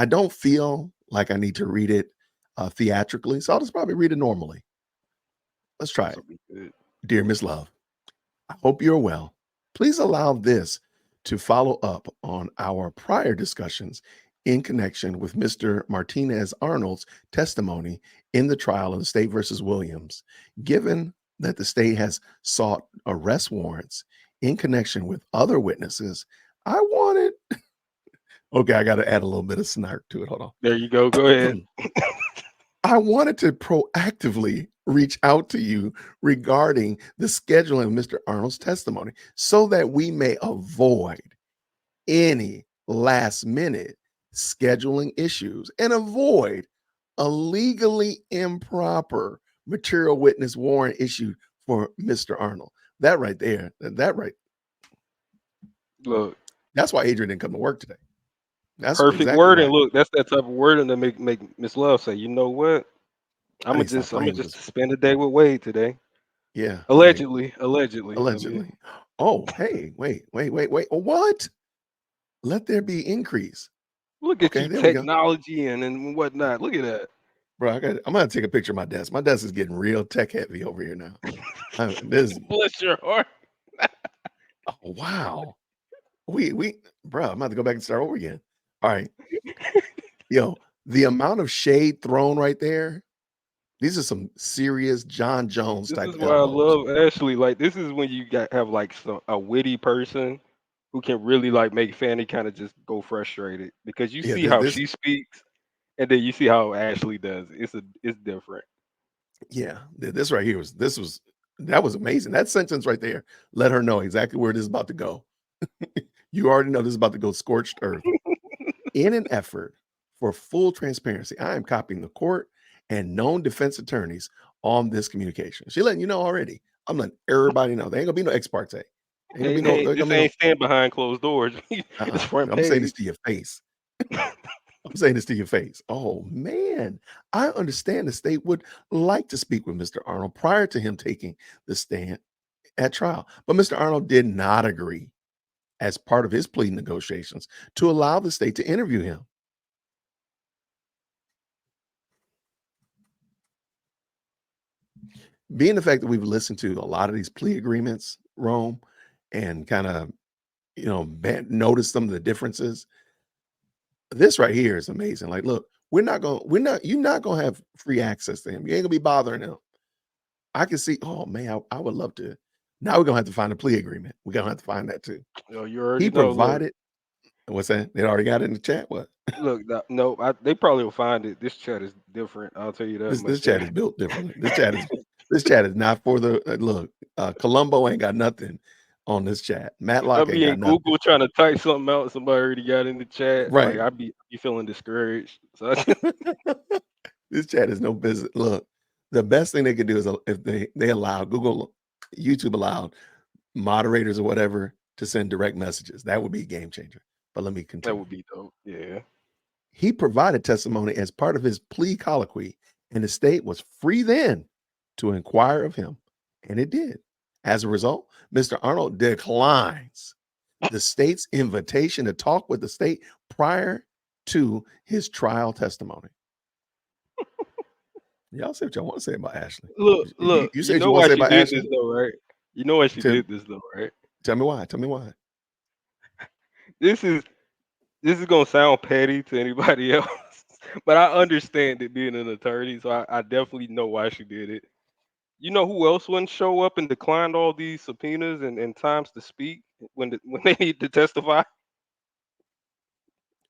I don't feel like I need to read it theatrically, so I'll just probably read it normally. Let's try This it. will be good. Dear Miss Love, I hope you're well. Please allow this to follow up on our prior discussions in connection with Mr. Martinez Arnold's testimony in the trial of the state versus Williams. Given that the state has sought arrest warrants in connection with other witnesses, I wanted, okay, I got to add a little bit of snark to it. Hold There you go. Go ahead. on. I wanted to proactively reach out to you regarding the scheduling of Mr. Arnold's testimony so that we may avoid any last minute scheduling issues and avoid a legally improper material witness warrant issued for Mr. Arnold. That right there, Look, that's why Adrian didn't come to work today. That's perfect exactly wording. why. Look, that's that type of wording that make Miss Love say, you know what? I need to stop I'm gonna playing with just this. spend the day with Wade today. Yeah, right. Allegedly. I mean, Allegedly. Oh, hey, wait. What? Let there be increase. look at Okay, you, there we go. technology and whatnot. Look at that. Bro, I'm gonna take a picture of my desk. My desk is getting real tech heavy over here now. This Bless your heart. oh wow. Bro, I'm about to go back and start over again. All right. Yo, the amount of shade thrown right there, these are some serious John Jones This type is why I elbows. love Ashley. Like, this is when you have like a witty person who can really like make Fanny kind of just go frustrated because you Yeah, see this, how this she speaks and then you see how Ashley does. It's different. yeah, this right here that was amazing. That sentence right there let her know exactly where this is about to go. You already know this is about to go scorched earth. In an effort for full transparency, I am copying the court and known defense attorneys on this communication. She letting you know already. I'm letting everybody know. There ain't gonna be no ex parte. Ain't gonna be no. There ain't This gonna be no. ain't stand behind closed doors. It's front I'm saying this page. to your face. I'm saying this to your face. Oh man, I understand the state would like to speak with Mr. Arnold prior to him taking the stand at trial, but Mr. Arnold did not agree as part of his plea negotiations to allow the state to interview him. Being the fact that we've listened to a lot of these plea agreements, Rome, and kind of notice some of the differences. This right here is amazing. Like, look, you're not gonna have free access to him. You ain't gonna be bothering him. I can see. Oh man, I would love to. Now we're gonna have to find a plea agreement. We're gonna have to find that too. Oh, you already He know. Look, provided. What's that? They already got it in the chat. What? no, they probably will find it. This chat is different. I'll tell you that This much. chat There. is built differently. This chat is not for the look. Columbo ain't got nothing on this chat. I Matlock ain't be got in nothing. Google trying to type something out. Somebody already got in the chat. Like Right. I be feeling discouraged. So This chat is no business. Look, the best thing they could do is if they allow YouTube allowed moderators or whatever to send direct messages. That would be a game changer. But let me that continue. would be dope. Yeah. He provided testimony as part of his plea colloquy, and the state was free then to inquire of him, and it did. As a result, Mr. Arnold declines the state's invitation to talk with the state prior to his trial testimony. Y'all say what y'all want to say about Ashleigh. Look. You say You what you know want why to say she about did this Ashleigh? though, right? You know why she Tell, did this though, right? tell me why. Tell me why. This is this is gonna sound petty to anybody else, but I understand it being an attorney, so I definitely know why she did it. You know who else wouldn't show up and declined all these subpoenas and times to speak when they need to testify?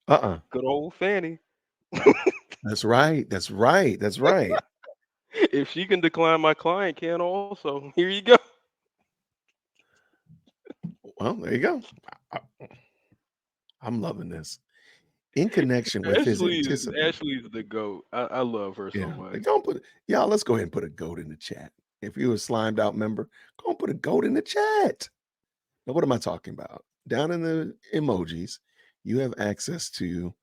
Uh-uh. Good old Fanny. That's right. That's right. That's right. If she can decline, my client can also. Here you go. Well, there you go. I, I'm loving this. In connection with his anticipate. Ashley's the goat. I love her so Yeah. much. Don't put y'all, let's go ahead and put a goat in the chat. If you're a slimed out member, go and put a goat in the chat. Now, what am I talking about? Down in the emojis, you have access to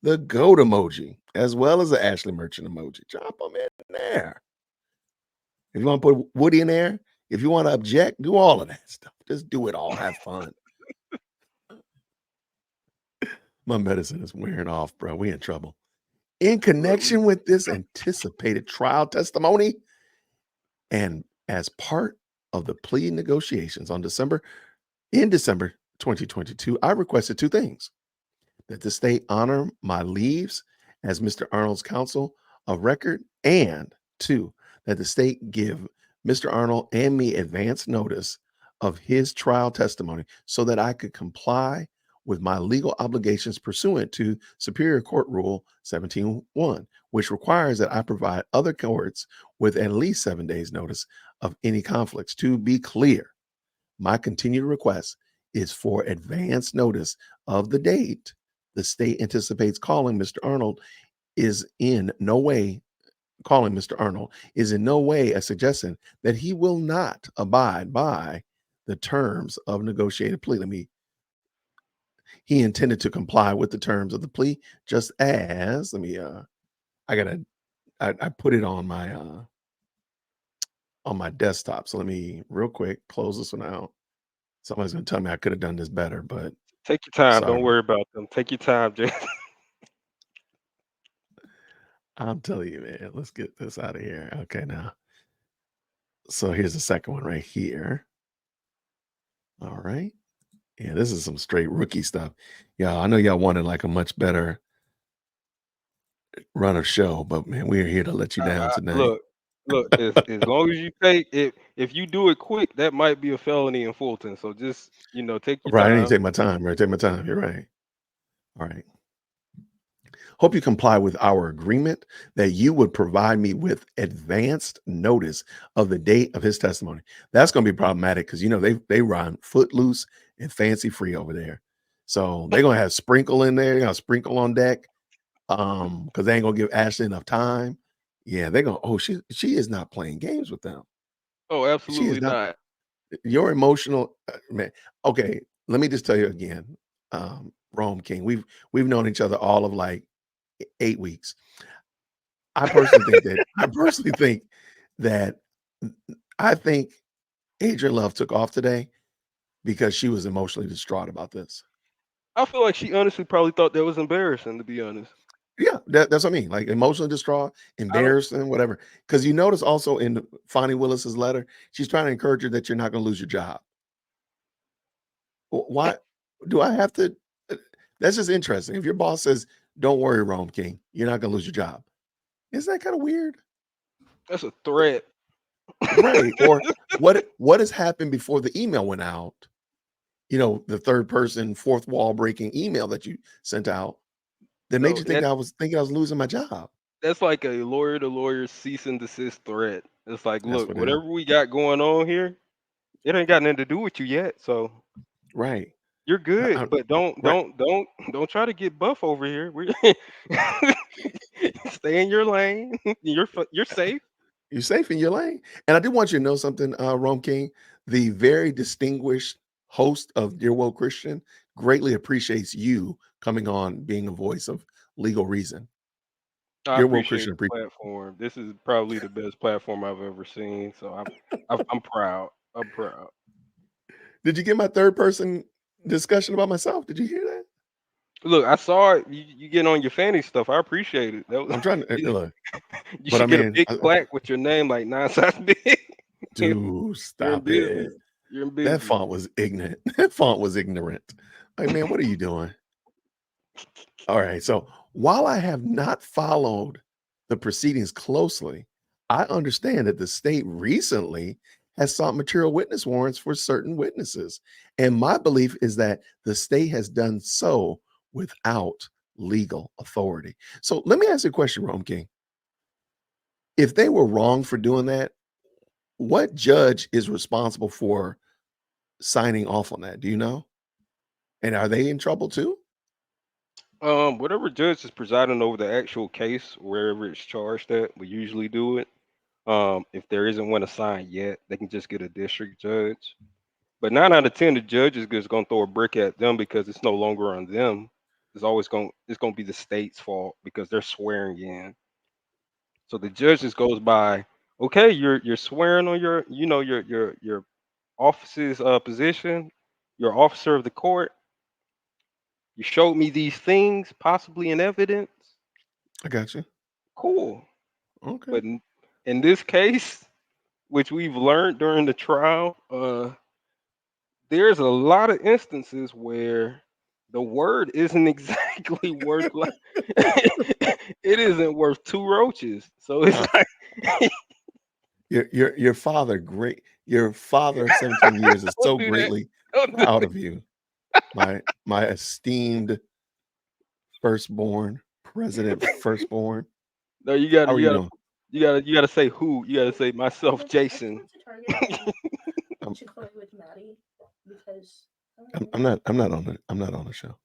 the goat emoji as well as the Ashley Merchant emoji. Drop them in there. If you want to put Woody in there, if you want to object, do all of that stuff. Just do it all. Have fun. My medicine is wearing off, bro. We in trouble. In Look, we connection with this anticipated trial testimony and as part of the plea negotiations in December 2022, I requested two things: that the state honor my leaves as Mr. Arnold's counsel of record, and two, that the state give Mr. Arnold and me advance notice of his trial testimony so that I could comply with my legal obligations pursuant to Superior Court Rule 17.1, which requires that I provide other courts with at least 7 days notice of any conflicts. To be clear, my continued request is for advance notice of the date the state anticipates is in no way Mr. Arnold is in no way a suggestion that he will not abide by the terms of negotiated plea. He intended to comply with the terms of the plea, just as I gotta I put it on my desktop. So let me real quick close this one out. Somebody's gonna tell me I could have done this better, but take your time. sorry Don't about worry about them. Take your time, Jay. I'm telling you, man. Let's get this out of here. Okay, now. So here's the second one right here. All right. Yeah, this is some straight rookie stuff. Yeah, I know y'all wanted like a much better run of show, but man, we're here to let you down tonight. Look, look. As long as you take it, if you do it quick, that might be a felony in Fulton. So just take your Right. I need to time. take my time. Right. Take my time. You're right. All right. Hope you comply with our agreement that you would provide me with advanced notice of the date of his testimony. That's going to be problematic because they run footloose and fancy free over there. So they're gonna have sprinkle in there, they're gonna sprinkle on deck. Because they ain't gonna give Ashley enough time. Yeah, they're gonna, oh, she is not playing games with them. Oh, She is absolutely not. not. Your emotional man. Okay, let me just tell you again, Rome King. We've known each other all of like 8 weeks. I personally think that I think Adrian Love took off today because she was emotionally distraught about this. I feel like she honestly probably thought that was embarrassing, to be honest. Yeah, that's what I mean. Like emotionally distraught, I don't. embarrassed, and whatever. Because you notice also in Fonnie Willis's letter, she's trying to encourage you that you're not going to lose your job. Why do I have to? uh, That's just interesting. If your boss says, "Don't worry, Rome King, you're not going to lose your job," isn't that kind of weird? That's a threat. Right? Or what has happened before the email went out? The third person, fourth wall breaking email that you sent out that made No, you think I was thinking I was losing my job. that's like a lawyer to lawyer cease and desist threat. It's like, That's look, what it is. whatever we got going on here, it ain't got nothing to do with you yet. So Right. you're good, I- but don't right. don't don't don't try to get buff over here. We stay in your lane. You're safe. You're safe in your lane. And I did want you to know something, Rome King. The very distinguished host of Dear Woke Christian greatly appreciates you coming on, being a voice of legal reason. I Dear Woke appreciate Christian, the platform. This is probably the best platform I've ever seen. So I'm proud. I'm proud. did you get my third person discussion about myself? Did you hear that? Look, I saw it. You getting on your fanny stuff. I appreciate it. That was, I'm trying to look, you but I should get a mean, big plaque with your name like 9 size big. dude, You're in stop business. it. You're in That business. font was ignorant. That font was ignorant. Like, man, what are you doing? All right. So while I have not followed the proceedings closely, I understand that the state recently has sought material witness warrants for certain witnesses. And my belief is that the state has done so without legal authority. So let me ask you a question, Rome King. If they were wrong for doing that, what judge is responsible for signing off on that? Do you know? And are they in trouble too? Whatever judge is presiding over the actual case, wherever it's charged at, we usually do it. If there isn't one assigned yet, they can just get a district judge. But 9 out of 10, the judge is just gonna throw a brick at them because it's no longer on them. It's gonna be the state's fault because they're swearing in. So the judge just goes by, okay, you're swearing on your office's position, you're officer of the court. You showed me these things, possibly in evidence. I got you. Cool. Okay. But in this case, which we've learned during the trial, there's a lot of instances where the word isn't exactly worth like it isn't worth two roaches. So it's Uh, like your father, great. Your father of 17 years is don't so do that. greatly Don't do proud that. of you. My esteemed firstborn, president firstborn. No, you gotta How are you you gotta doing? you gotta say who. You gotta say myself, Jason. I'm, I'm not on the show.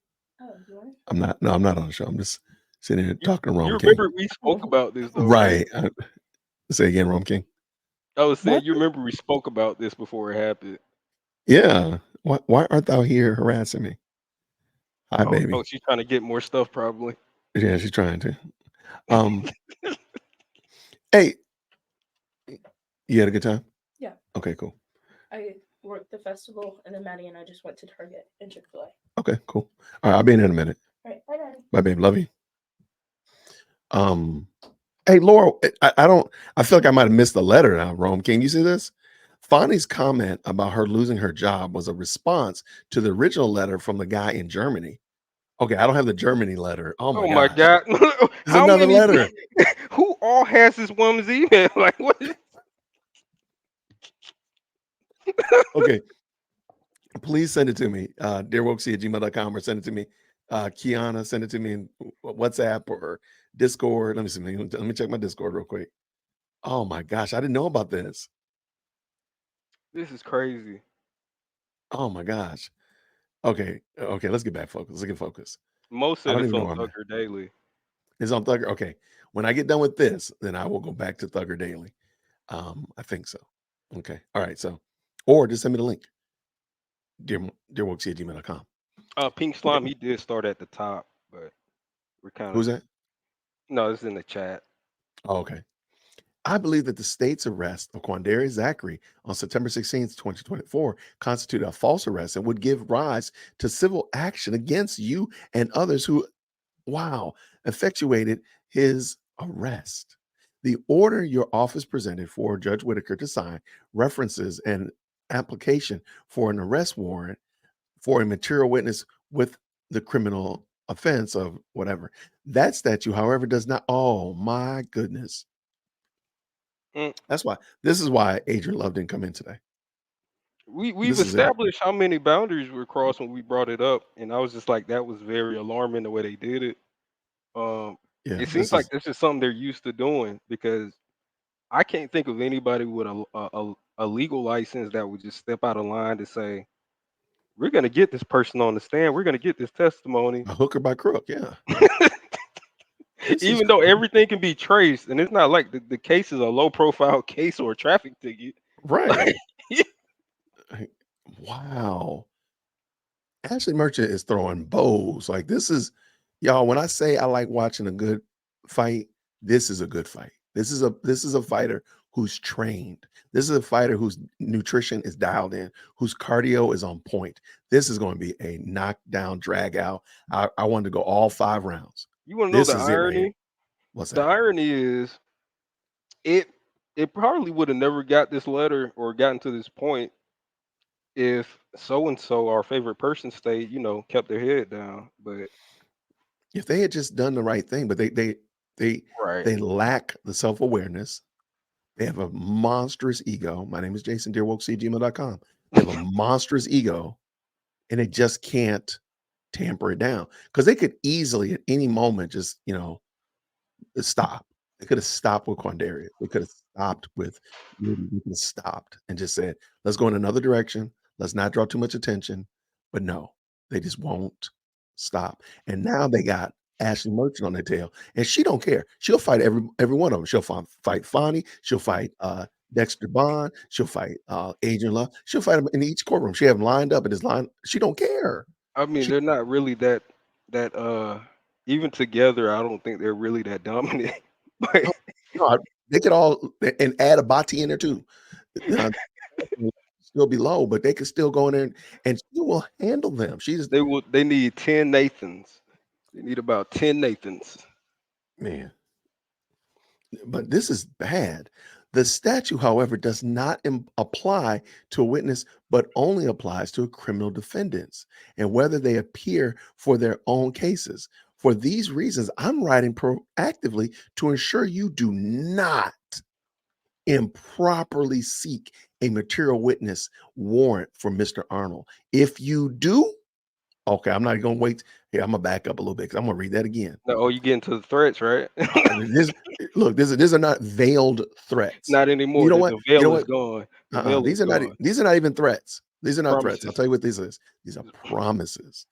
I'm not on the show. I'm just sitting here You talking to you Rome King. remember we spoke about this though, right? Right. Say again, Rome King. I was What? saying you remember we spoke about this before it happened. Yeah. Why art thou here harassing me? Hi, Oh, baby. she's trying to get more stuff probably. Yeah, she's trying to. Um, hey, you had a good time? Okay, cool. Okay, cool. All right, I'll be in a minute. Bye, babe. Love you. Um, hey, Laura, I don't. I feel like I might have missed the letter now. Rome, can you see this? Fonnie's comment about her losing her job was a response to the original letter from the guy in Germany. Okay, I don't have the Germany letter. Oh my Oh my gosh, god. there's How another many letter. who all has this woman's email? Like what Okay, please send it to me. Dearwokesy@gmail.com or send it to me. Kiana, send it to me in WhatsApp or Discord. Let me see. Let me check my Discord real quick. Oh my gosh, I didn't know about this. this is crazy. Oh my gosh. Okay, let's get back focused. Let's get focused. Mo I said don't it's even know on where I'm at. Tucker Daily. It's on Thugger. Okay. When I get done with this, then I will go back to Thugger Daily. I think so. Okay. All right. So, or just send me the link. Dearwokesy@gmail.com. Pink Okay. Slime, he did start at the top, but we're kind Who's of that? no, it's in the chat. Oh, okay. I believe that the state's arrest of Quandary Zachary on September 16th, 2024 constituted a false arrest and would give rise to civil action against you and others who, wow, effectuated his arrest. The order your office presented for Judge Whitaker to sign references an application for an arrest warrant for a material witness with the criminal offense of whatever. That statute, however, does not. Oh my goodness. Mm, That's why this is why Adrian Love didn't come in today. we've This is it. established how many boundaries were crossed when we brought it up, and I was just like, that was very alarming the way they did it. Um, Yeah, it seems this like is this is something they're used to doing because I can't think of anybody with a legal license that would just step out of line to say, "We're going to get this person on the stand. We're going to get this testimony," a hooker by crook. Yeah. This is even though everything can be traced, and it's not like the case is a low profile case or a traffic ticket. Like, right. Like, wow. Ashley Merchant is throwing bows. Like this is y'all. When I say I like watching a good fight, this is a good fight. This is a fighter who's trained. This is a fighter whose nutrition is dialed in, whose cardio is on point. This is going to be a knockdown, drag out. I wanted to go all 5 rounds. you want to know This the is it right here. irony? What's The that? irony is it it probably would have never got this letter or gotten to this point if so and so, our favorite person, stayed, kept their head down. But If they had just done the right thing, but they right, they lack the self-awareness. They have a monstrous ego. My name is Jason Dearwokesy@gmail.com. They have a monstrous ego and they just can't tamper it down because they could easily at any moment just, stop. They could have stopped with Quandarius. They could have stopped with Rudy. They could have stopped and just said, let's go in another direction. Let's not draw too much attention. But no, they just won't stop. And now they got Ashley Merchant on their tail. And she don't care. She'll fight every one of them. She'll fight Fonnie. She'll fight Dexter Bond. She'll fight Adrian Love. She'll fight them in each courtroom. She have them lined up in this line. She don't care. I mean, She they're not really that even together. I don't think they're really that dominant. But no, they could all and add a Bati in there too. Uh, still be low, but they could still go in there and she will handle them. She's They need 10 Nathans. They need about 10 Nathans. man, but this is bad. The statute, however, does not apply to a witness, but only applies to criminal defendants and whether they appear for their own cases. For these reasons, I'm writing proactively to ensure you do not improperly seek a material witness warrant for Mr. Arnold. If you do, okay, I'm not going to wait. Here, I'm going to back up a little bit because I'm going to read that again. Oh, you get into the threats, right? This, look, these are not veiled threats. Not anymore. You know The, what? the You know veil is what? gone. The veil is These are not. gone. These are not even threats. These are not threats. I'll Promises. tell you what this is. These are promises.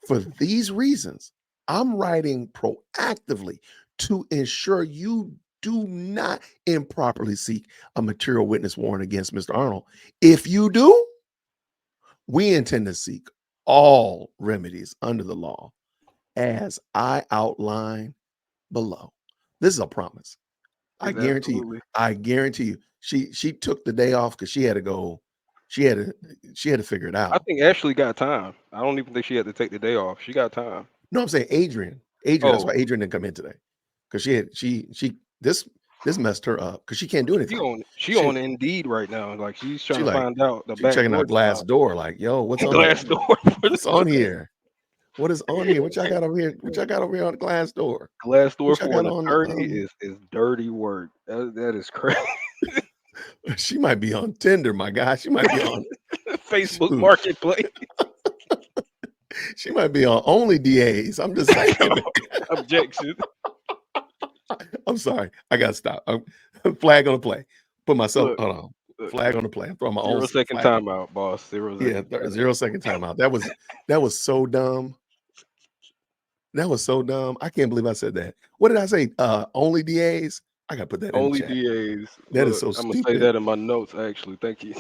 For these reasons, I'm writing proactively to ensure you do not improperly seek a material witness warrant against Mr. Arnold. If you do, we intend to seek all remedies under the law as I outline below. This is a promise. I guarantee you. Absolutely. I guarantee you. She took the day off because she had to go. She had to figure it I out. think Ashley got time. I don't even think she had to take the day off. She got time. No, I'm saying Adrian. That's why Oh, Adrian didn't come in today because she this messed her up because she can't do anything. she She on Indeed right now. Like she's trying she to like find out the she back checking door out Glass job. Door like, yo, what's on here? Glass door. What's on here? What is on here? What y'all got over here? What y'all got over here on the Glass Door? Glass door What y'all for got an on? attorney is dirty work. That is crazy. She might be on Tinder, my guy. She might be on Facebook shoot, Marketplace. she might be on only DAs. I'm just saying. Objection. I'm sorry. I gotta stop. Flag on the play. Put myself. Look, Hold on. look. Flag on the play. I'm throwing my own 0-second flag. timeout, boss. 0 Yeah, seconds. 0-second timeout. That was so dumb. That was so dumb. I can't believe I said that. What did I say? Only DAs. I gotta put that in the Only chat. DAs. That is Look, so I'm gonna say stupid. that in my notes. Actually, thank you.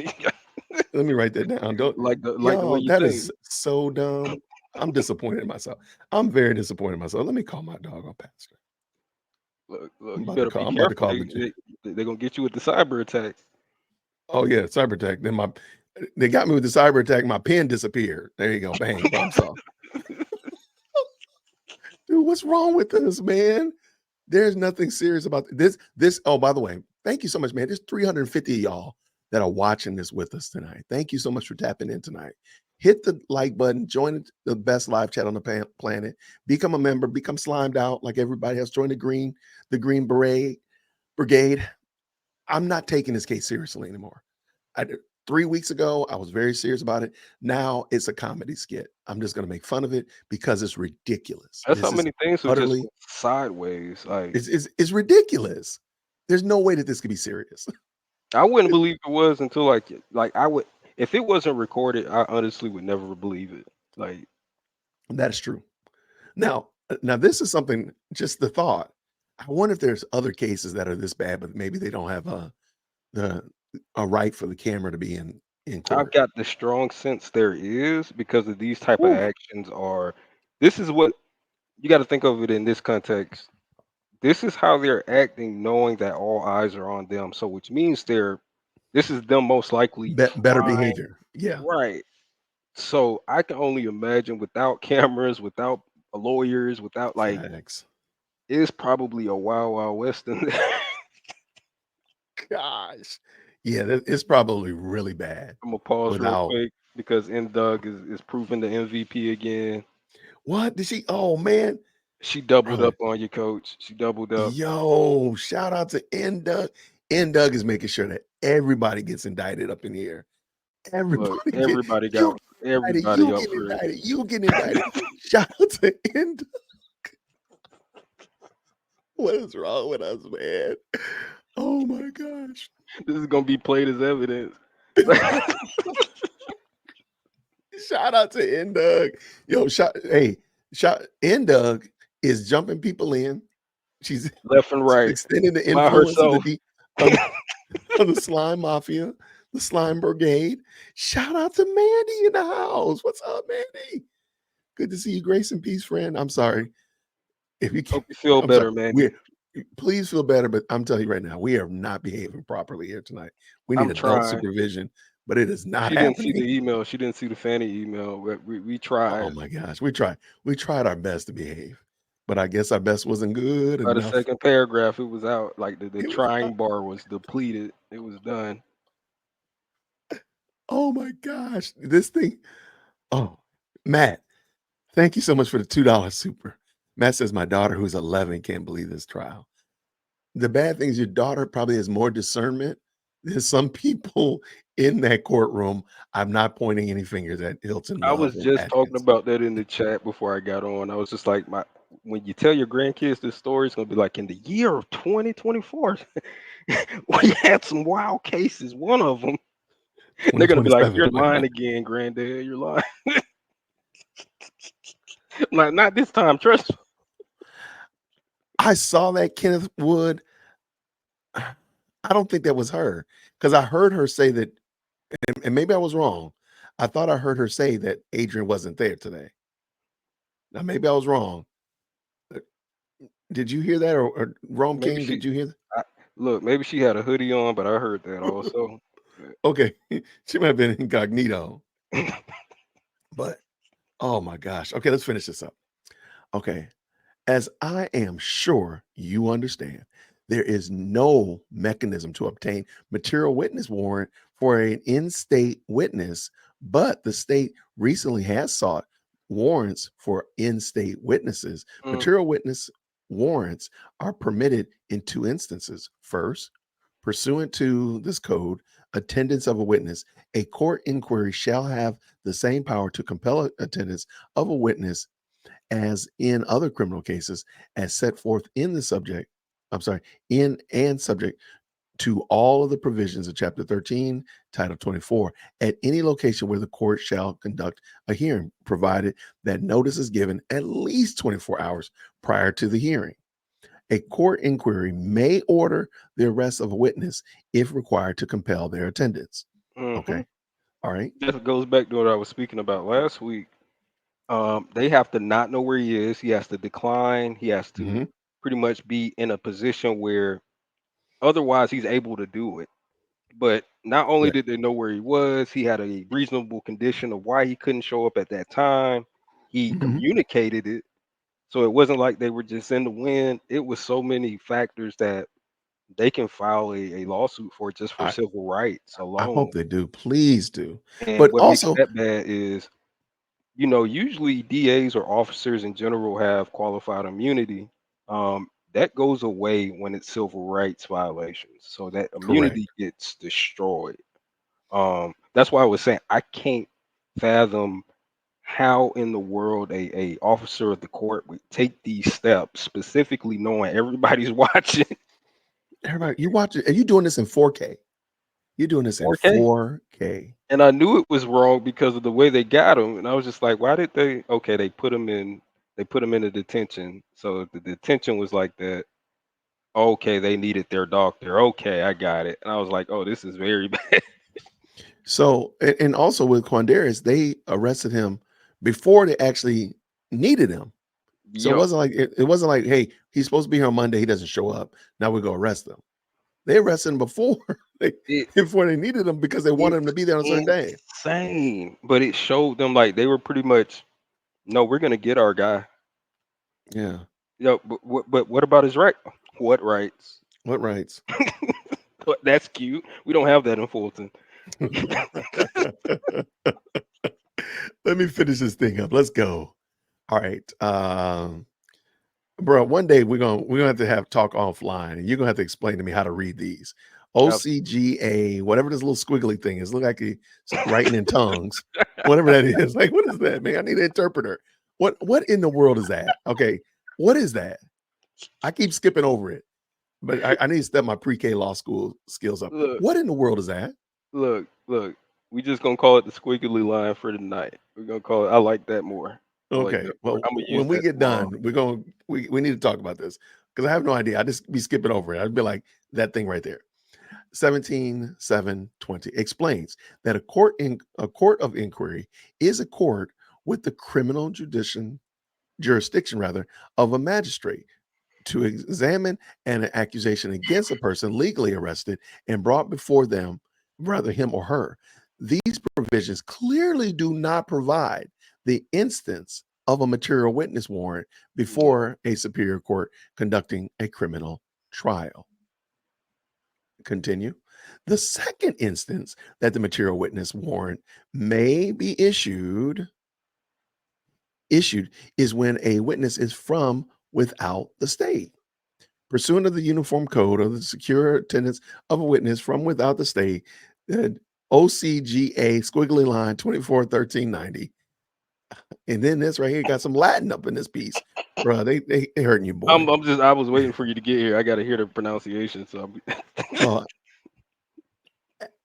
Let me write that down. Don't like the way yo. you That think. is so dumb. I'm disappointed in myself. I'm very disappointed in myself. Let me call my doggone pastor. Look, I'm you about to better call. be I'm about to careful. call They're gonna get you with the cyber attack. Oh yeah, cyber attack. Then they got me with the cyber attack. My pen disappeared. There you go. Bang. Problem solved. Dude, what's wrong with us, man? There's nothing serious about this. Oh, by the way, thank you so much, man. There's 350 of y'all that are watching this with us tonight. Thank you so much for tapping in tonight. Hit the like button, join the best live chat on the planet, become a member, become slimed out like everybody else. Join the Green Brigade. I'm not taking this case seriously anymore. 3 weeks ago, I was very serious about it. Now it's a comedy skit. I'm just going to make fun of it because it's ridiculous. That's how This is many things have just utterly, went sideways. Like it's ridiculous. There's no way that this could be serious. I wouldn't believe it was until like I would if it wasn't recorded. I honestly would never believe it. Like That is true. Now this is something, just the thought. I wonder if there's other cases that are this bad, but maybe they don't have the a right for the camera to be in I've court. got the strong sense there is because of these type of Whew. actions are. This is what you got to think of it in this context. This is how they're acting, knowing that all eyes are on them. So, which means this is them most likely Better trying, behavior. Yeah. right? So, I can only imagine without cameras, without lawyers, without like, Facts. it's probably a wild, wild west in there. Gosh. Yeah, it's probably really bad I'm gonna pause real without quick because Doug is proving the MVP again. what did she? Oh man, She doubled brother. up on you, coach. She doubled up. Yo, shout out to N Doug. N Doug is making sure that everybody gets indicted up in here. Look, Everybody get everybody you got get indicted, everybody you up get for it. indicted, you get indicted. Shout out to N Doug. What is wrong with us, man? Oh my gosh. This is gonna be played as evidence. Shout out to N Doug. Yo, shout N Doug is jumping people in. She's Left and right extending the by influence of herself. of the, of the slime mafia, the slime brigade. Shout out to Mandy in the house. What's up, Mandy? Good to see you, grace and peace, friend. I'm sorry if you can't. Hope you feel I'm sorry. better, Mandy. Please feel better, but I'm telling you right now, we are not behaving properly here tonight. We need I'm adult trying. supervision. but it is not She didn't see happening. the email. She didn't see the Fanny email. But we Oh tried. my gosh, we tried our best to behave, but I guess our best wasn't good By the enough. second paragraph, it was out. Like the It was, trying bar was depleted. It was done. oh my gosh, this thing. Oh, Matt, thank you so much for the $2 super. Matt says my daughter, who's 11, can't believe this trial. The bad thing is your daughter probably has more discernment than some people in that courtroom. I'm not pointing any fingers at Hilton I Love was or just talking Atkins. about that in the chat before I got on. I was just like, my when you tell your grandkids this story, it's gonna be like in the year of 2024, we had some wild cases. One of them, they're gonna be like, 2027. "You're lying again, granddad. You're lying." Like, not this time, trust me. I saw that Kenneth Wood. I don't think that was her because I heard her say that, and maybe I was wrong. I thought I heard her say that Adrian wasn't there today. Now, maybe I was wrong. Uh, Did you hear that? Or Rome Maybe King, did you hear that? I, look, maybe she had a hoodie on, but I heard that also. Okay. She might have been incognito, but oh my gosh. Okay, let's finish this up. Okay. As I am sure you understand, there is no mechanism to obtain material witness warrant for an in-state witness, but the state recently has sought warrants for in-state witnesses. Mm, Material witness warrants are permitted in two instances. First, pursuant to this code, attendance of a witness, a court inquiry shall have the same power to compel attendance of a witness as in other criminal cases as set forth in the subject, I'm sorry, in and subject to all of the provisions of Chapter 13, Title 24, at any location where the court shall conduct a hearing, provided that notice is given at least 24 hours prior to the hearing. A court inquiry may order the arrest of a witness if required to compel their attendance. hmm Okay. All right. That goes back to what I was speaking about last week. They have to not know where he is. He has to decline. He has to Mm-hmm. pretty much be in a position where otherwise he's able to do it. But not only Right. did they know where he was, he had a reasonable condition of why he couldn't show up at that time. He Mm-hmm. communicated it. So it wasn't like they were just in the wind. It was so many factors that they can file a lawsuit for just for I, civil rights I alone. hope they do. Please do. And But what makes also, that bad is, usually DAs or officers in general have qualified immunity. That goes away when it's civil rights violations. So that correct. immunity gets destroyed. That's why I was saying I can't fathom how in the world a officer of the court would take these steps, specifically knowing everybody's watching. Everybody, you watch it, and you're doing this in 4K. You're doing this in 4K. 4K. And I knew it was wrong because of the way they got him, and I was just like, why did they? Okay, they put him in a detention. So the detention was like that. Okay, they needed their doctor. Okay, I got it. And I was like, oh, this is very bad. So, and also with Quandarius, they arrested him before they actually needed him. So it Yup. wasn't like it wasn't like, hey, he's supposed to be here on Monday, he doesn't show up. Now we go arrest him. They arrested him before they It's before they needed him because they wanted him to it's be there on a certain day. insane. But it showed them like they were pretty much, no, we're gonna get our guy. Yeah. Yo, but what about his right? What rights? What rights? That's cute. We don't have that in Fulton. Let me finish this thing up. Let's go. All right. Bro, one day we're gonna have to have talk offline, and you're gonna have to explain to me how to read these. OCGA, whatever this little squiggly thing is, look like he's writing in tongues, whatever that is. Like, what is that, man? I need an interpreter. What in the world is that? Okay, what is that? I keep skipping over it, but I need to step my pre-K law school skills up. Look, What in the world is that? look. We just gonna call it the squiggly line for tonight. We're gonna call it. I like that more. I like Okay, that more. well, I'm gonna use when we that get tomorrow. done, we need to talk about this because I have no idea. I just be skipping over it. I'd be like that thing right there. 17:720 explains that a court of inquiry is a court with the criminal jurisdiction rather of a magistrate to examine an accusation against a person legally arrested and brought before them, rather him or her. These provisions clearly do not provide the instance of a material witness warrant before a superior court conducting a criminal trial. Continue. The second instance that the material witness warrant may be issued is when a witness is from without the state. Pursuant to the Uniform Code of the Secure Attendance of a Witness from without the state, OCGA squiggly line 241390. And then this right here got some Latin up in this piece. Bro, they hurting you, boy. I was waiting for you to get here. I got to hear the pronunciation. So Oh,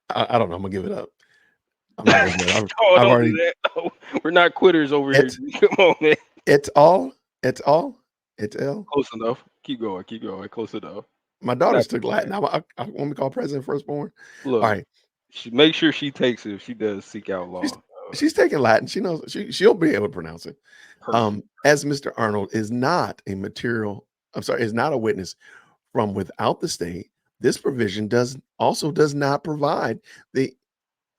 I don't know. I'm gonna give it up. I'm not gonna do it. Oh, I've don't already do that. Oh, we're not quitters over here. Come on, man. It's all. Close enough. Keep going. Keep going. Close enough. My Not daughters too took Latin. bad. I want me to call President Firstborn. All Look, right. make sure she takes it if she does seek out law. She's taking Latin. She knows she'll be able to pronounce it. Perfect. As Mr. Arnold is not a is not a witness from without the state, this provision does not provide the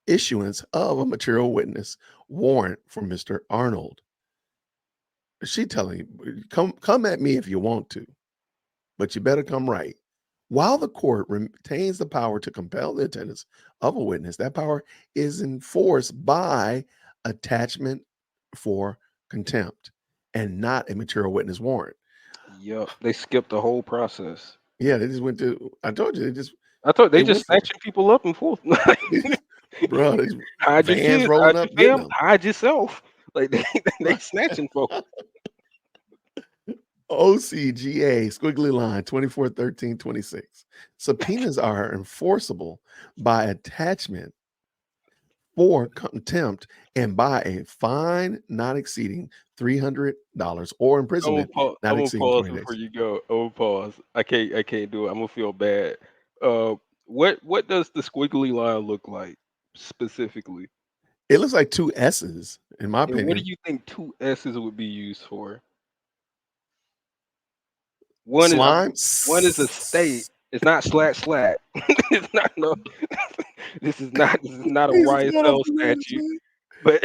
issuance of a material witness warrant for Mr. Arnold. She telling you, come at me if you want to, but you better come right. While the court retains the power to compel the attendance of a witness, that power is enforced by attachment for contempt and not a material witness warrant. Yep. They skipped the whole process. Yeah, they just went to. I told you, I thought they they just went for snatching people up and forth. bro. These Hide your vans kids, rolling hide your up, getting family, them. hide yourself. Like they snatching folks. OCGA squiggly line 241326. Subpoenas are enforceable by attachment for contempt and by a fine not exceeding $300 or imprisonment not I'm gonna exceeding pause 20 before days. you go. I'm gonna pause. I can't do it. I'm gonna feel bad. Uh, what does the squiggly line look like specifically? It looks like two S's, in my And what do opinion. you think two S's would be used for? One is Slime. one is a state. It's not slat slat. It's not no. This is not a Jesus, God, I'm YSL serious, statute. man. But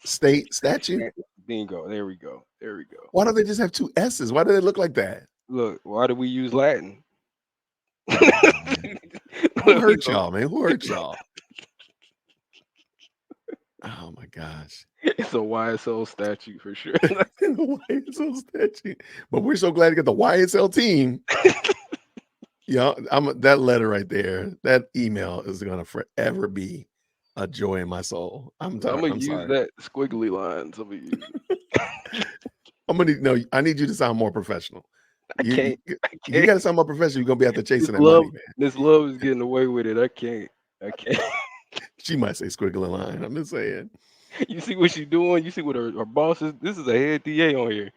State statute. bingo. There we go. There we go. Why don't they just have two S's? Why do they look like that? Look, why do we use Latin? Who Look, hurt y'all, man? Who hurt y'all? Oh my gosh. it's a YSL statute for sure. The YSL statute. But we're so glad to get the YSL team. Yeah, that letter right there, that email is gonna forever be a joy in my soul. I'm gonna I'm use sorry. that squiggly lines. I'm gonna use it. I need you to sound more professional. I You can't. you, I you can't. gotta sound more professional. You're gonna be out there This chasing that love, money, man. this love is getting away with it. I can't. I can't. She might say squiggly line. I'm just saying. You see what she's doing? You see what her boss is? This is a head DA on here.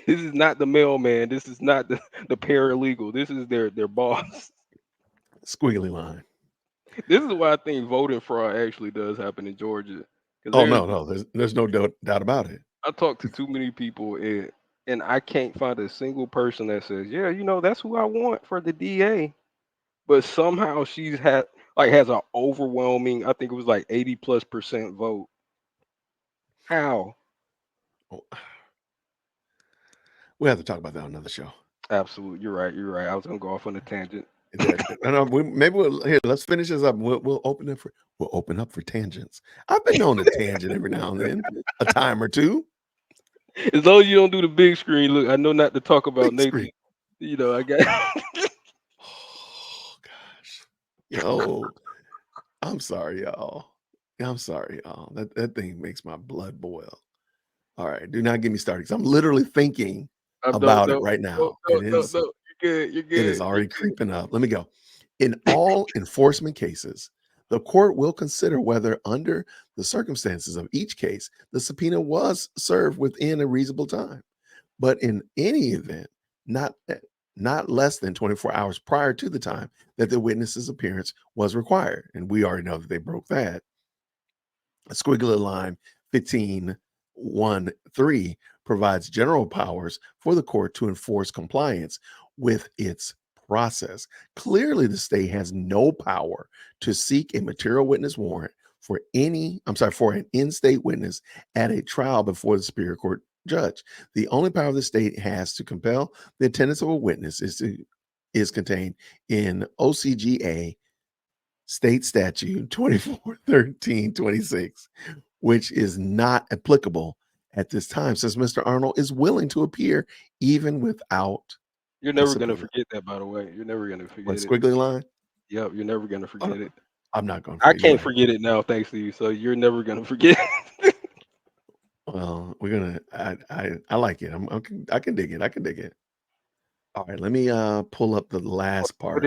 This is not the mailman. This is not the paralegal. This is their boss. Squiggly line. This is why I think voting fraud actually does happen in Georgia. Because Oh no, there's no doubt about it. I talk to too many people and I can't find a single person that says, yeah, that's who I want for the DA. But somehow has an overwhelming, I think it was like 80+% vote. How? Oh, we'll have to talk about that on another show. Absolutely. You're right. You're right. I was gonna go off on a tangent. Maybe let's finish this up. We'll open up for tangents. I've been known to tangent every now and then, a time or two. As long as you don't do the big screen, look, I know not to talk about Big Nathan. screen. I got Oh gosh. Yo, I'm sorry, y'all. I'm sorry, y'all. That thing makes my blood boil. All right, do not get me started because I'm literally thinking don't about it right don't now. don't don't don't. You're good. You're It is good. You're already good. creeping up. Let me go. In all enforcement cases, the court will consider whether, under the circumstances of each case, the subpoena was served within a reasonable time. But in any event, not not less than 24 hours prior to the time that the witness's appearance was required. And we already know that they broke that. Squiggly line 15.1.3 provides general powers for the court to enforce compliance with its process. Clearly, the state has no power to seek a material witness warrant for an in-state witness at a trial before the Superior Court judge. The only power the state has to compel the attendance of a witness is contained in OCGA State Statute 241326, which is not applicable at this time, since Mr. Arnold is willing to appear even without You're a never gonna subpoena. forget that, by the way. You're never gonna What, forget it. squiggly line? Yep, you're never gonna Uh, forget it. I'm not going to I forget. You're can't right. forget it now, thanks to you. So you're never gonna forget. Well, we're gonna. I like it. I can dig it. I can dig it. All right, let me pull up the last part.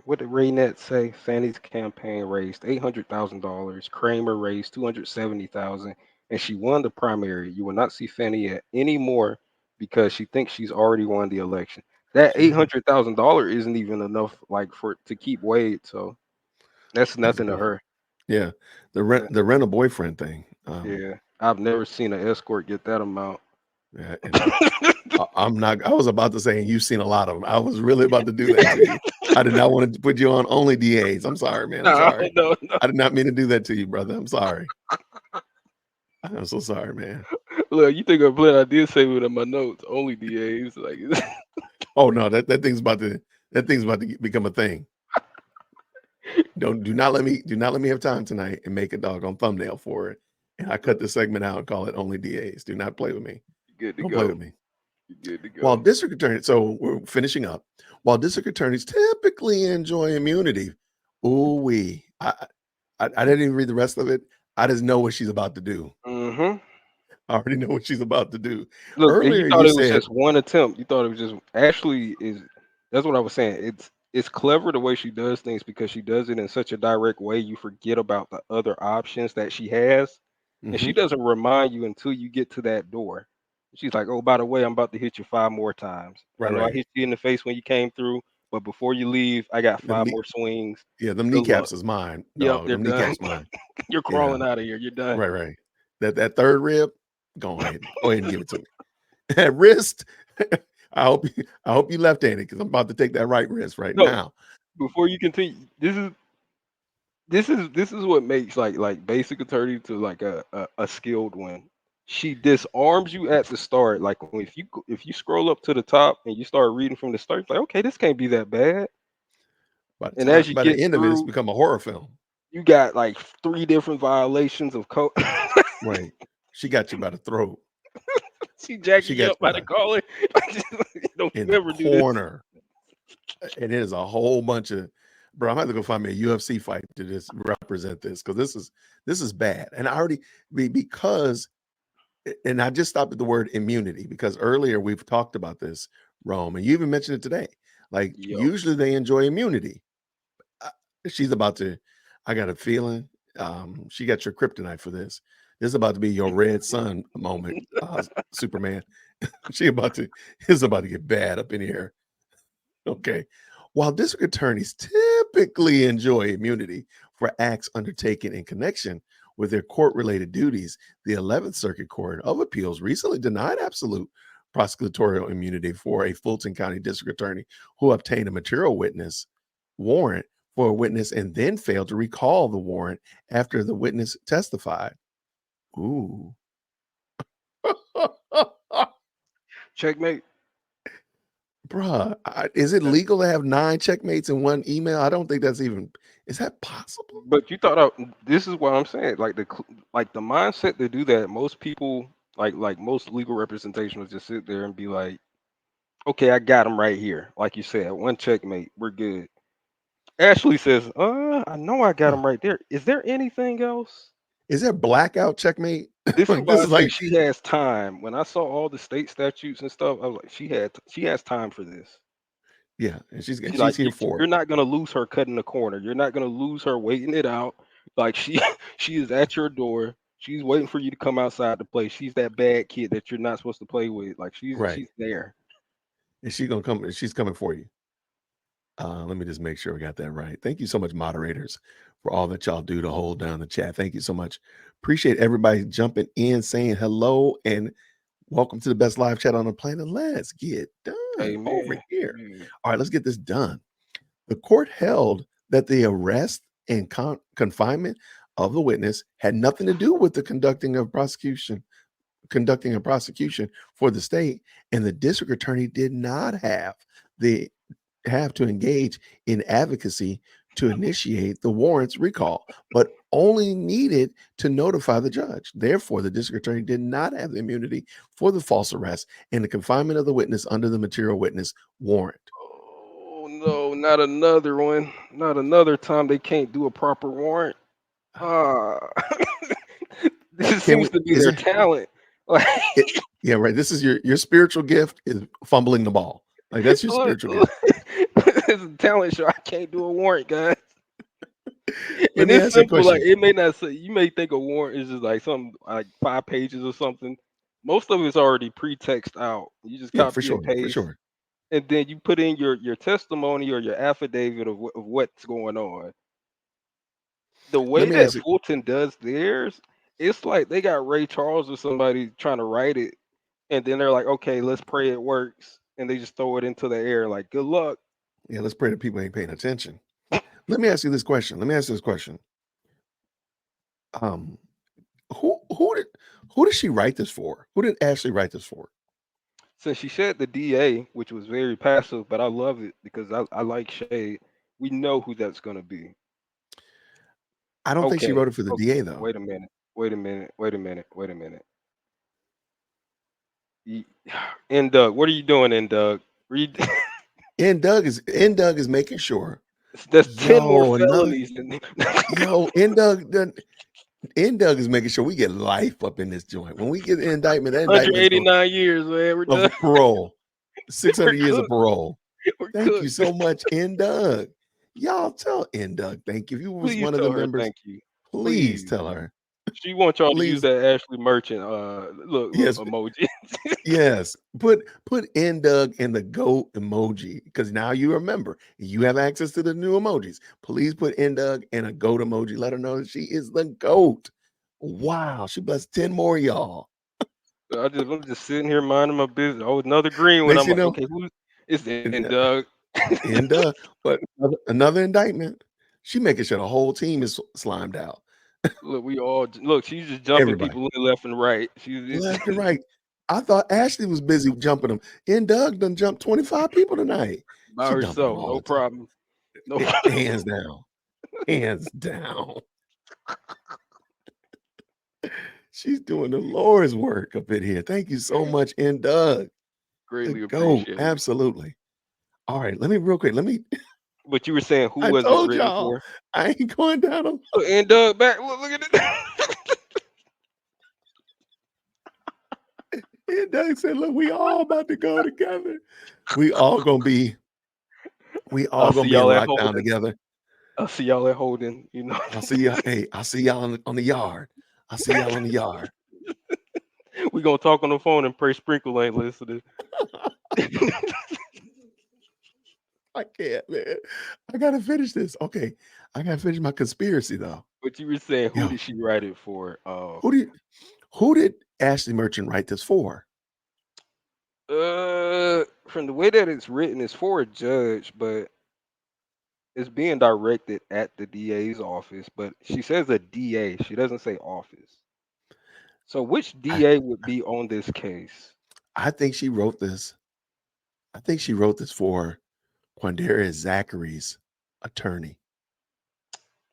What did Raynet say? Fannie's campaign raised $800,000. Kramer raised 270,000, and she won the primary. You will not see Fannie anymore because she thinks she's already won the election. That $800,000 isn't even enough, like for to keep Wade. So that's nothing to her. Yeah, the rent a boyfriend thing. Yeah, I've never seen an escort get that amount. Yeah, and I'm not. I was about to say, and you've seen a lot of them. I was really about to do that to you. I did not want to put you on only DAs. I'm sorry, man. I'm No, sorry. no. I did not mean to do that to you, brother. I'm sorry. I'm so sorry, man. Look, you think I'm playing? I did save it in my notes. Only DAs, like. Oh no, that thing's about to become a thing. Do not let me have time tonight and make a doggone thumbnail for it. And I cut the segment out and call it only DAs. Do not play with me. Good to Don't go. play with me. You're good to go. While district attorneys, so we're finishing up. While district attorneys typically enjoy immunity, I didn't even read the rest of it. I just know what she's about to do. Mm-hmm. I already know what she's about to do. Look, and you Earlier, thought you it was said, just one attempt. You thought it was just Ashley is. That's what I was saying. It's clever the way she does things because she does it in such a direct way. You forget about the other options that she has, and she mhm, doesn't remind you until you get to that door. She's like, "Oh, by the way, I'm about to hit you 5 more times. I know I right. hit you in the face when you came through, but before you leave, I got Them, 5 more swings. them Good luck." kneecaps is mine, Yep, dog. they're Them done. kneecaps mine. You're You know, crawling out of here. You're done. right. That third rib, go ahead and give it to me. That wrist, I hope you left-handed because I'm about to take that right wrist right No, now. before you continue, this is what makes like basic attorney to like a skilled one. She disarms you at the start. Like if you scroll up to the top and you start reading from the start, it's like okay, this can't be that bad. And as you By the get end of it, it's through, become a horror film. you got like 3 different violations of code. Right. She got you by the throat. She jacking She you got up you by the collar. Don't in you the ever do this. corner. And it is a whole bunch of, bro. I'm gonna have to go find me a UFC fight to just represent this because this is bad. And I already because and I just stopped at the word immunity because earlier we've talked about this, Rome, and you even mentioned it today. Like Yo, usually they enjoy immunity. Uh, She's about to. I got a feeling. She got your kryptonite for this. This is about to be your red sun moment, Superman. She about to. It's about to get bad up in here. Okay. While district attorneys typically enjoy immunity for acts undertaken in connection with their court related duties, the 11th Circuit Court of Appeals recently denied absolute prosecutorial immunity for a Fulton County district attorney who obtained a material witness warrant for a witness and then failed to recall the warrant after the witness testified. Ooh. checkmate. Bruh, is it legal to have 9 checkmates in one email? I don't think that's even is that possible? But you thought this is what I'm saying. Like the mindset to do that, most people like most legal representation will just sit there and be like, okay, I got him right here. Like you said, one checkmate, we're good. Ashley says, I know I got Huh. him right there. Is there anything else? Is there blackout checkmate? This is Like why this I is say like, she has time. When I saw all the state statutes and stuff, I was like, she has time for this. yeah, and She she's like here for you're it. not gonna lose her cutting the corner. You're not gonna lose her waiting it out. Like she she is at your door. She's waiting for you to come outside to play. She's that bad kid that you're not supposed to play with. Like Right. she's there. And she's gonna come, and she's coming for you. Let me just make sure we got that right. Thank you so much, moderators, for all that y'all do to hold down the chat. Thank you so much. Appreciate everybody jumping in, saying hello, and welcome to the best live chat on the planet. Let's get done. over Amen. here. Amen. All right, let's get this done. The court held that the arrest and confinement of the witness had nothing to do with the conducting a prosecution for the state, and the district attorney did not the have to engage in advocacy to initiate the warrants recall, but only needed to notify the judge. Therefore, the district attorney did not have the immunity for the false arrest and the confinement of the witness under the material witness warrant. Oh no, not another one. Not another time they can't do a proper warrant. Ah, this Can seems we? to be Is their there? talent. Like, It, yeah, right. This is your spiritual gift is fumbling the ball. Like that's your look, spiritual look, gift. it's a talent show. I can't do a warrant, guys. Let And me it's ask you a simple. Like question. it may not say. You may think a warrant is just like something like 5 pages or something. Most of it's already pre-text out. You just Yeah, for copy and sure, for paste, sure. and then you put in your testimony or your affidavit of, of what's going on. The Let way me that ask you. Fulton does theirs, it's like they got Ray Charles or somebody trying to write it, and then they're like, "Okay, let's pray it works," and they just throw it into the air like, "Good luck." Yeah, let's pray that people ain't paying attention. Let me ask you this question. Let me ask you this question. Um, who did she write this for? Who did Ashley write this for? Since she said the DA, which was very passive, but I love it because I like shade. We know who that's gonna be. I don't think she Okay, wrote it for the DA okay. though. Wait a minute. Wait a minute. Wait a minute. Wait a minute. Ye- And Doug, what are you doing, in Doug? Read. And Doug is making sure. That's 10 more Yo, another felonies than yo, and Doug is making sure we get life up in this joint. When we get an indictment, that indictment is going 189 years, man. We're of done. parole, We're 600 years of cooked. parole. We're Thank you cooked. so much, N Doug. Y'all tell N Doug thank you. If you was Please one of the tell her members, thank you. please Please. tell her. She wants y'all to use Please, that Ashley Merchant look yes, emoji. yes. Put N Doug in the goat emoji because now you remember you have access to the new emojis. Please put N Doug in a goat emoji. Let her know that she is the goat. Wow, she blessed 10 more of y'all. I'm just sitting here minding my business. Oh, another green one. Next I'm you like, know, okay, who is in and, Doug? and but another indictment. She making sure the whole team is slimed out. Look, we all look. She's just jumping Everybody. people in left and right. She's Left and right. I thought Ashley was busy jumping them. And Doug done jumped 25 people tonight. by She dumping them herself. all No the time. problem. No problem. Hands down. Hands down. She's doing the Lord's work up in here. Thank you so much, and Doug. The Greatly GOAT. appreciated. Absolutely. All right, let me real quick. Let me But you were saying who I was it told written y'all for? I ain't going down them. Look, and Doug back. Look at it. And Doug said, look, we all about to go together. We all gonna be we all I'll gonna see be in y'all at lockdown Holden. together. I'll see y'all at Holden. You know, I'll see you. Hey, I'll see y'all on the yard. I'll see y'all on the yard. we gonna talk on the phone and pray sprinkle ain't listening. I can't, man. I gotta finish this. Okay. I gotta finish my conspiracy though. But you were saying who Yo, did she write it for? who did who did Ashley Merchant write this for? From the way that it's written, it's for a judge, but it's being directed at the DA's office. But she says a DA. She doesn't say office. So which I, DA would be on this case? I think she wrote this. I think she wrote this for Quandarius Zachary's attorney.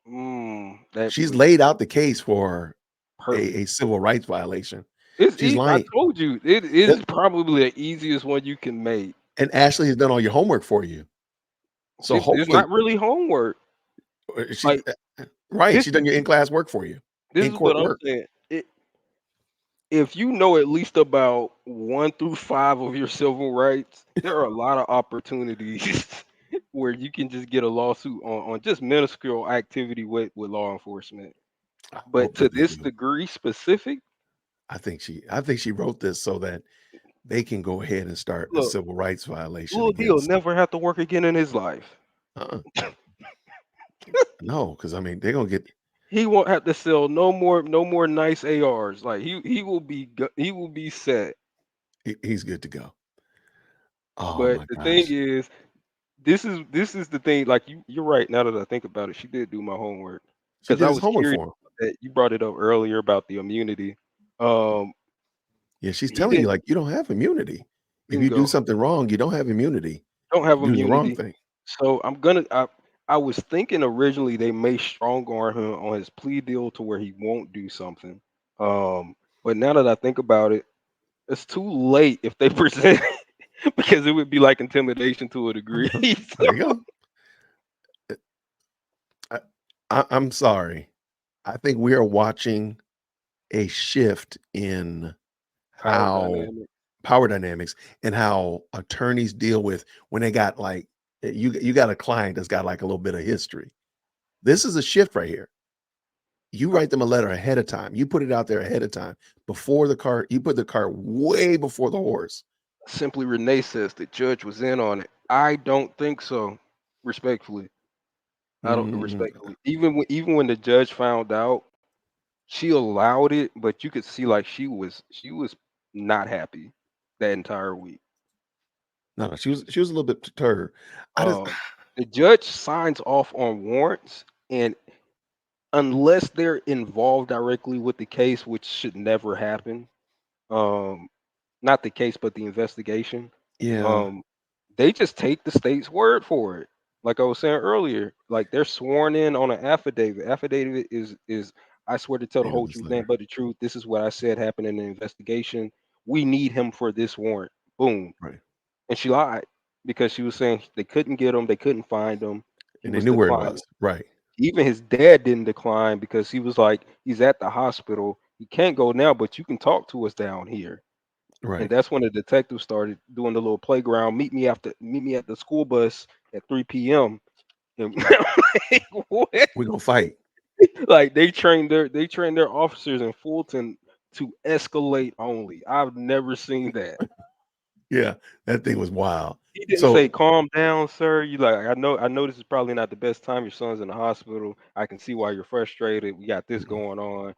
That She's would laid out the case for perfect. a civil rights violation. It's She's I lying. told you it is probably the easiest one you can make. And Ashley has done all your homework for you. So It's hopefully not really homework. she Like right, this she's is done your in-class work for you. this In is what court I'm work. saying. If you know at least about 1 through 5 of your civil rights, there are a lot of opportunities where you can just get a lawsuit on just minuscule activity with law enforcement. I But hope to that they this do. degree specific, I think she wrote this so that they can go ahead and start a look, civil rights violation Lil D'll against never have to work again in his life. uh no, because I mean they're gonna get He won't have to sell no more nice ARs. Like he will be set. he's good to go. Oh But my the thing gosh. is, this is the thing. Like you're right. Now that I think about it, she did do my homework She because did I his was homework curious for him. that you brought it up earlier about the immunity. Um, Yeah, she's he telling you, didn't like, you don't have immunity. If you do bingo. something wrong, you don't have immunity Don't have to do the wrong immunity. thing. So I was thinking originally they may strong arm him on his plea deal to where he won't do something. Um, but now that I think about it, it's too late if they present because it would be like intimidation to a degree. There you So go. I, I'm sorry. I think we are watching a shift in power how dynamic. power dynamics and how attorneys deal with when they got like you got a client that's got like a little bit of history. This is a shift right here. You Uh, write them a letter ahead of time. You put it out there ahead of time before the cart. You put the cart way before the horse. Simply Renee says the judge was in on it. I don't think so. Respectfully, I don't Mm, respectfully. Even when the judge found out, she allowed it, but you could see like she was not happy that entire week. no, no, she was a little bit perturbed. I just Um, the judge signs off on warrants, and unless they're involved directly with the case, which should never happen, um, not the case, but the investigation, yeah, um, they just take the state's word for it. Like I was saying earlier, like they're sworn in on an affidavit. Affidavit is I swear to tell the date of whole this truth, nothing letter. but the truth. This is what I said happened in the investigation. We need him for this warrant. Boom. Right. And she lied because she was saying they couldn't get him, they couldn't find him. He And they was knew where it declining. was. Right. Even his dad didn't decline because he was like, he's at the hospital. He can't go now, but you can talk to us down here. And Right. that's when the detective started doing the little playground. Meet me at the school bus at 3 p.m. And like, what? We're gonna fight. Like they trained their officers in Fulton to escalate only. I've never seen that. Yeah, that thing was wild. He didn't say, So "Calm down, sir." You like, I know this is probably not the best time. Your son's in the hospital. I can see why you're frustrated. We got this mm-mm. going on.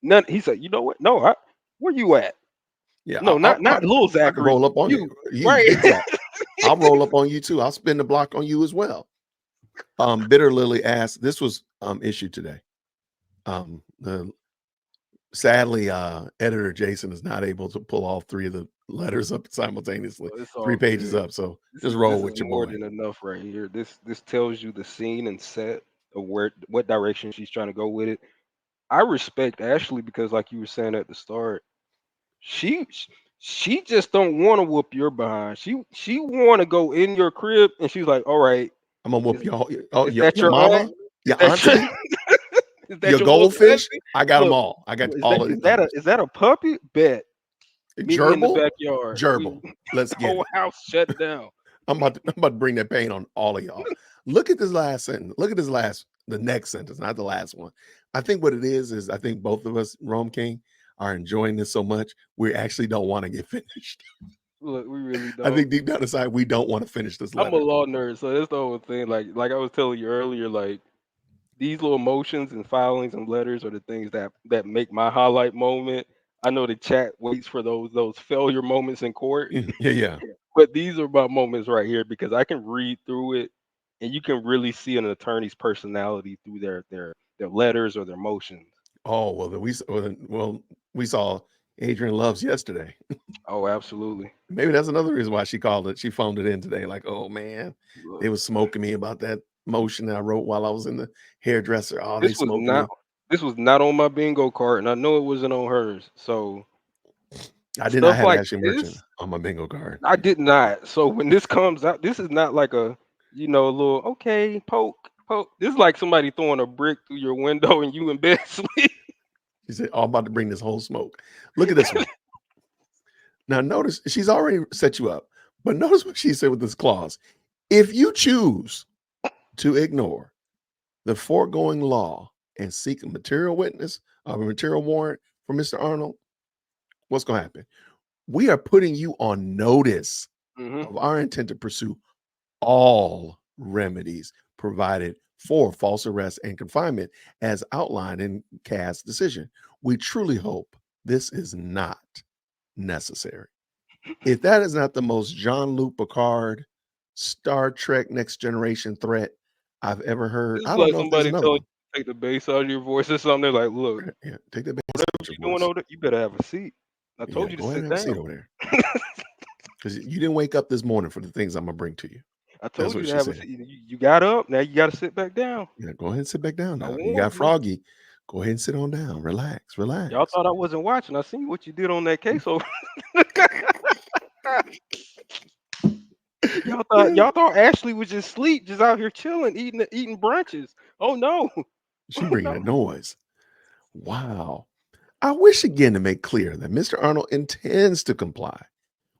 None. He said, "You know what? No, where you at? Yeah, No, not little I can Zachary. roll up on you. You You right." big Zach. I'll roll up on you too. I'll spin the block on you as well. Bitter Lily asked, this was issued today. The Sadly, editor Jason is not able to pull all three of the letters up simultaneously, Well, it's 3 all pages good. up. So This just is roll this is with your more boy. than enough right here. This tells you the scene and set of what direction she's trying to go with it. I respect Ashley because, like you were saying at the start, she she just don't want to whoop your behind. She want to go in your crib, and she's like, "All right, I'm gonna whoop is y'all. Oh, is your, that your your aunt? mama, Is your that your auntie, is that your your little goldfish. cousin? I got them Look, all. I got is that all of is these that a numbers. is that a puppy? Bet. Meet me in the Gerbil, backyard. We gerbil. Let's get whole it. house shut down. I'm about to bring that pain on all of y'all. Look at this last sentence. Look at the next sentence, not the last one. I think what it is I think both of us, Rome King, are enjoying this so much we actually don't want to get finished. Look, we really I don't. think deep down inside we don't want to finish this I'm a letter. law nerd, so that's the whole thing. Like I was telling you earlier, like these little motions and filings and letters are the things that make my highlight moment. I know the chat waits for those failure moments in court, Yeah, yeah. but these are my moments right here because I can read through it and you can really see an attorney's personality through their letters or their motions. Oh well, we saw Adrian Loves yesterday. Oh, absolutely. Maybe that's another reason why she called it. She phoned it in today. Like, oh man, Look, they was smoking me about that motion that I wrote while I was in the hairdresser. Oh, they this was smoking not me. this was not on my bingo card, and I know it wasn't on hers. So I did not stuff have like Ashley Merchant this, on my bingo card. I did not. So when this comes out, this is not like a little okay poke poke. This is like somebody throwing a brick through your window and you in bed asleep. She said, "Oh, I'm about to bring this whole smoke." Look at this one. Now, notice she's already set you up, but notice what she said with this clause. If you choose to ignore the foregoing law and seek a material witness of a material warrant for Mr. Arnold, what's going to happen? We are putting you on notice Hmm. of our intent to pursue all remedies provided for false arrest and confinement as outlined in CAS's decision. We truly hope this is not necessary. If that is not the most Jean-Luc Picard, Star Trek Next Generation threat I've ever heard, It's I don't like know if there's somebody another tell you one. to take the bass out of your voice or something. They're like, look, Yeah, take that bass whatever out your you're doing voice. over there, you better have a seat. I Yeah, told you to go ahead and sit have a down. seat over there because you didn't wake up this morning for the things I'm gonna bring to you. I That's told you what to she have a said. seat. You got up. Now you got to sit back down. Yeah, go ahead and sit back down I now. You warned got you. froggy. Go ahead and sit on down. Relax, Y'all relax. thought I wasn't watching. I seen what you did on that case over. y'all thought Ashley was just asleep, just out here chilling, eating brunches. Oh no. She Oh bringing no. that noise. Wow. I wish again to make clear that Mr. Arnold intends to comply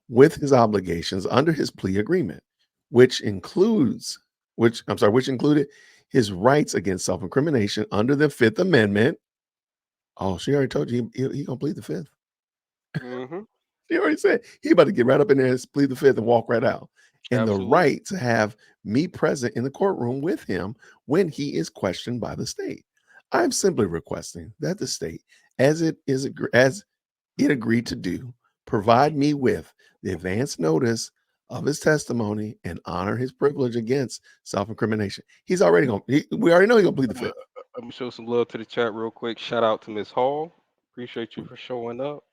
with his obligations under his plea agreement, which includes, which included his rights against self-incrimination under the Fifth Amendment. Oh, she already told you he gonna plead the fifth. Mm-hmm. She already said he about to get right up in there and plead the fifth and walk right out. And the Absolutely. right to have me present in the courtroom with him when he is questioned by the state. I'm simply requesting that the state, as it agreed to do, provide me with the advance notice of his testimony and honor his privilege against self-incrimination. He's already going. We already know he's gonna plead the fifth. I'm gonna show some love to the chat real quick. Shout out to Miss Hall. Appreciate you for showing up.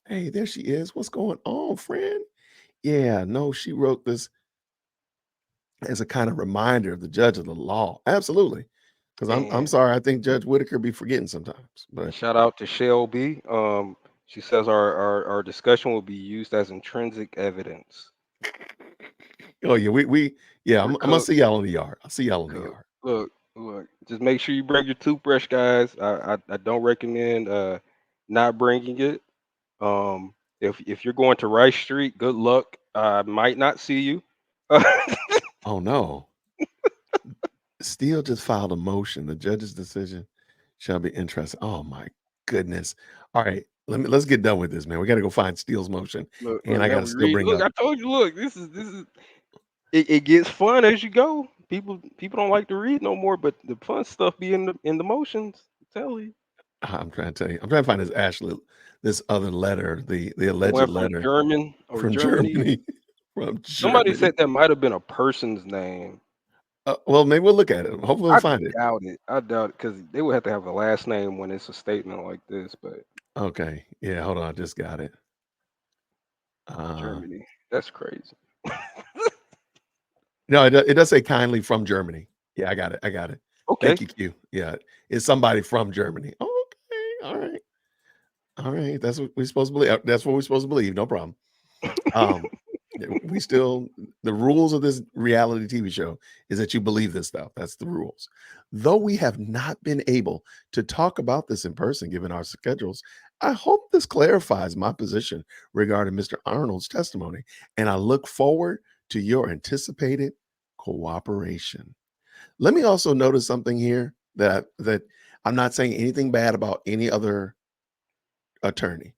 Hey, there she is. What's going on, friend? Yeah, no, she wrote this as a kind of reminder of the judge of the law. Absolutely. Because I'm And sorry, I think Judge Whitaker be forgetting sometimes. But shout out to Shelby. She says our discussion will be used as intrinsic evidence. oh yeah, we yeah, We're I'm gonna cooked. see y'all in the yard. I'll see y'all in the Cooked. yard. Look. Just make sure you bring your toothbrush, guys. I don't recommend not bringing it. If you're going to Rice Street, good luck. I might not see you. Oh no. Steele just filed a motion. The judge's decision shall be interesting. Oh my goodness. All right. Let's get done with this, man. We got to go find Steele's motion. And Look, I now got to we still read. bring Look, up. I told you. Look, this is it gets fun as you go. People don't like to read no more, but the fun stuff be in the motions. I tell you, I'm trying to tell you. I'm trying to find this other letter, the the alleged one from letter German or from Germany. Germany. From Somebody Germany. said that might have been a person's name. Well, maybe we'll look at it. Hopefully we'll I find it. doubt it. I doubt it because they would have to have a last name when it's a statement like this. But Okay. Yeah, hold on. I just got it. Germany, that's crazy. No, it does say kindly from Germany. Yeah, I got it. I got it. Okay, Thank you, Q. Yeah, it's somebody from Germany. Okay. All right. All right. That's what we're supposed to believe. That's what we're supposed to believe. No problem. Um, we still, the rules of this reality TV show is that you believe this stuff. That's the rules. Though we have not been able to talk about this in person, given our schedules, I hope this clarifies my position regarding Mr. Arnold's testimony, and I look forward to your anticipated cooperation. Let me also notice something here that I'm not saying anything bad about any other attorney.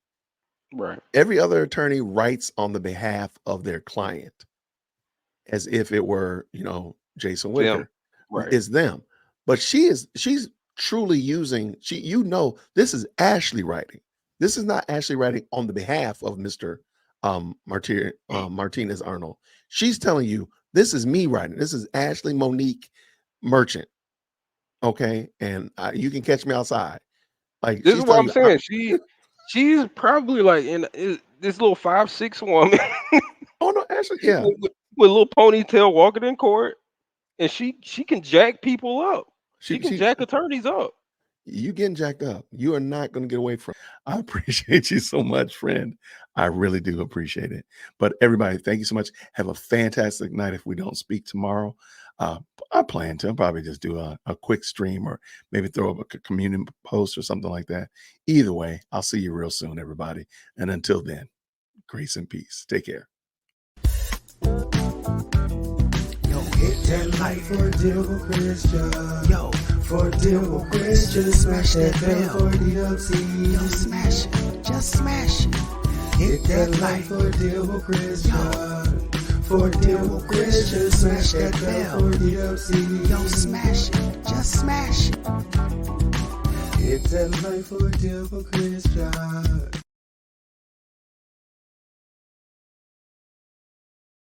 right. Every other attorney writes on the behalf of their client as if it were, Jason Them, Whitaker. right. It's them. But she's truly using, this is Ashleigh writing. This is not Ashleigh writing on the behalf of Mr. Martinez Arnold. She's telling you, this is me writing. This is Ashleigh Monique Merchant. Okay. And you can catch me outside. Like This is she's what telling I'm you, saying. She's probably like this little 5'6" woman oh no, Ashley, yeah. with a little ponytail walking in court, and she can jack people up. She can She jack attorneys up. you getting jacked up. You are not going to get away from. I appreciate you so much, friend. I really do appreciate it. But everybody, thank you so much. Have a fantastic night. If we don't speak tomorrow, I plan to probably just do a quick stream or maybe throw up a communion post or something like that. Either way, I'll see you real soon, everybody. And until then, grace and peace. Take care. Hit that like for Devil Christian. Yo, for Devil Christian, smash that bell for DLC. Yo, smash it, just smash it. Hit that like for Devil Christian. For Devil Christian, smash that bell for DLC. Yo, smash it, just smash it. Hit that like for Devil Christian.